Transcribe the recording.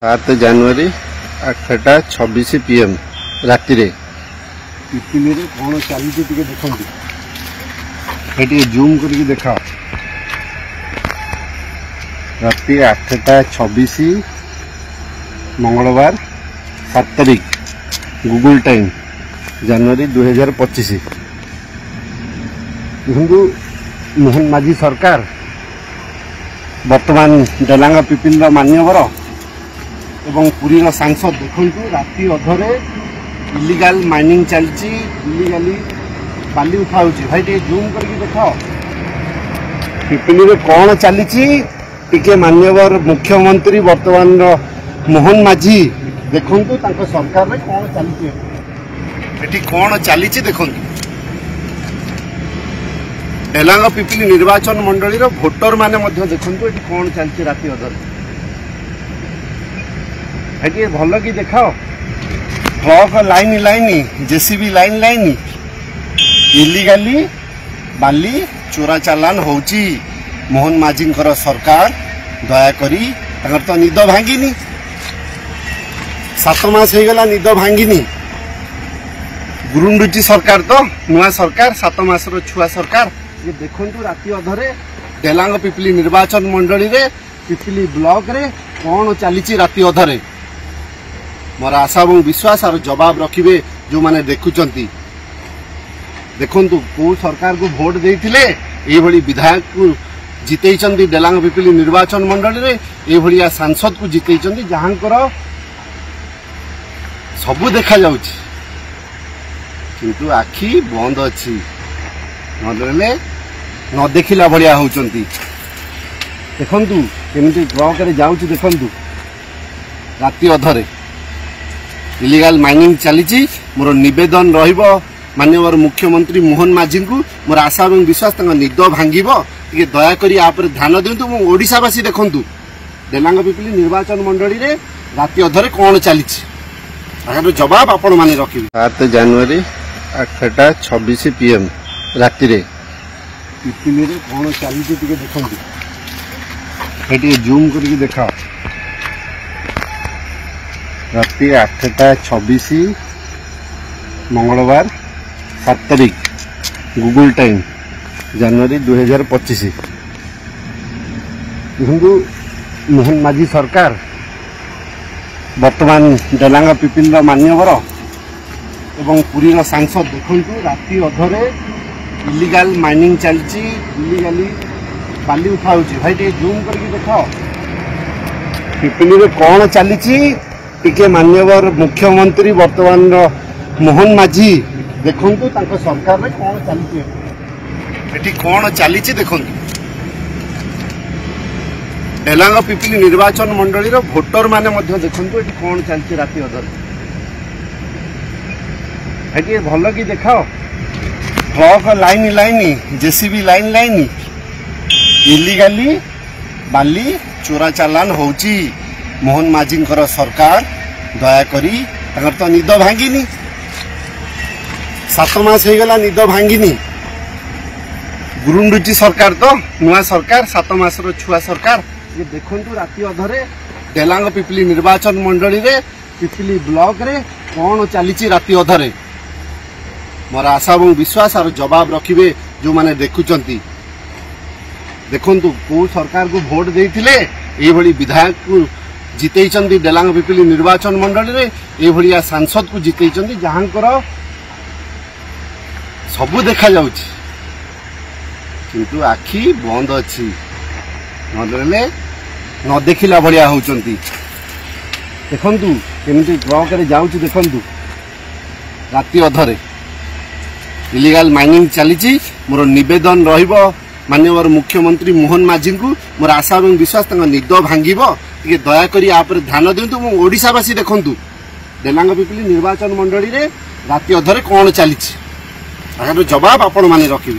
7 ଜାନୁଆରୀ 8ଟା 26 PM ରାତିରେ ପିପିଲିରେ କ'ଣ ଚାଲିଛି ଟିକେ ଦେଖନ୍ତୁ। ଟିକେ ଜୁମ୍ କରିକି ଦେଖାଅ। ରାତି 8ଟା 26 ମଙ୍ଗଳବାର 7 ତାରିଖ ଗୁଗୁଲ ଟାଇମ୍ ଜାନୁଆରୀ 2025। ଦେଖନ୍ତୁ ମୋହନ ମାଝୀ ସରକାର ବର୍ତ୍ତମାନ ଡେଲାଙ୍ଗ ପିପିଲିର ମାନ୍ୟବର এবং পুরীর সাংসদ দেখুন রাতি অধরে ইলিগাল মাইনিং চালছি, ইলিগালি বালি উঠাউছি। ভাই টিকে জুম করিকি দেখ পিপিলি কଣ চালিছি টিকে মাননীয় মুখ্যমন্ত্রী বর্তমান মোহন মাঝি দেখুন তাଙ୍କ সরকারে কଣ চালিছি, এটি কଣ চালিছি দেখুন। ডেলাঙ্গ পিপিলি নির্বাচন মন্ডলীর ভোটর মানে মধ্য দেখুন এটি কଣ চালিছি রাতি অধরে। এটি ভাল কি দেখাও। Truck line line, JCB line line illegally বালি চোরা চালান হচ্ছে। মোহন মাঝীঙ্কর সরকার দয়াকরি তাঁর তো নিদ ভাঙ্গিনি, 7 মাস হয়ে গলা নিদ ভাঙ্গিনি। গুরুন্ডুচি সরকার তো নূয়া সরকার, 7 মাসর ছুয়া সরকার। দেখুন রাতি অধরে ডেলাঙ্গ পিপিলি নির্বাচন মন্ডলী পিপিলি ব্লক রে কଣ চালিছি রাতি অধরে। मोर आशा और विश्वास और जवाब रखिए जो मैंने देखुं। देखु कौ सरकार को भोट देते ये विधायक को जिते डेलांग पिपिली निर्वाचन मंडली रे ये सांसद को जिते जहाँकर सबू देखा जाउछि किंतु आखि बंद अच्छी नदेले न देखिला भलिया होउचंती। देखंतु केमिति ट्रक रे जाउछि, देखंतु राति अधरे इलिगाल माइनिंग चली। मोर निवेदन रहिबो माननीय मुख्यमंत्री मोहन माझी को, मोर आशा और विश्वास निद भांगिब टे दयाकोरी आप ध्यान दिंतु। ओडिशावासी देखंतु डेलांग पिपिली निर्वाचन मंडली रे राति अधरे कौन चली जवाब आपण माने रखिबे। 7 জানুয়ারি 8টা 26 PM रातिरे पिपिली रे कौन चली टे देखंतु। टे जूम करके देखाओ। राति 8टा 26 मंगलवार 7 तारीख गुगल टाइम जनवरी 2025। देखु मोहन माझी सरकार वर्तमान डेलांग पिपिल मान्यवर एवं पुरीर सांसद देखु राति अधरे इलिगाल माइनिंग चलची, इलिगाली बाली उठाउची। भाई टे जूम करके देख पिपिली कौन चली टिके माननीय मुख्यमंत्री वर्तमान मोहन माझी देखु सरकार में कौन चली एटी कौन चली देखु। डेलांग पिपिली निर्वाचन मंडली भोटर माने देखु एटी कौन चलती राति अधरे। एटी भल कि देखाओ। Truck line line, JCB line line illegally बाली चोरा चालान होची। मोहन माझींकर सरकार दयाकोरी तांकर तो निद भांगिनी, 7 मास हो गला निद भांगिनी। गुरुंडुचि सरकार तो नूआ सरकार, 7 मासर छुआ सरकार। ये देखु राति अधरे डेलांग पिपिली निर्वाचन मंडली रे पिपिली ब्लॉक रे कौन चली राति अधरे। मोर आशा और विश्वास और जवाब रखिए जो मैंने देखुं। देखु कौ सरकार को भोट देते ये विधायक को जिते डेलांग पिपिली निर्वाचन मंडली रे ये सांसद को जिते जहाँकर सबू देखा जाउछि किंतु आखि बंद अच्छी नदेले न देखिला भलिया होउचंती। देखंतु केमिति ट्रक रे जाउछि, देखंतु राति अधरे इलिगाल माइनिंग चली। मोर निवेदन रहिबो माननीय मुख्यमंत्री मोहन माझी को, मोर आशा और विश्वास निद भांगिब टे दयाकोरी आप ध्यान दिंतु। ओडिशावासी देखंतु डेलांग पिपिली निर्वाचन मंडली रे राति अधरे कौन चली जवाब आपण माने रखिबे।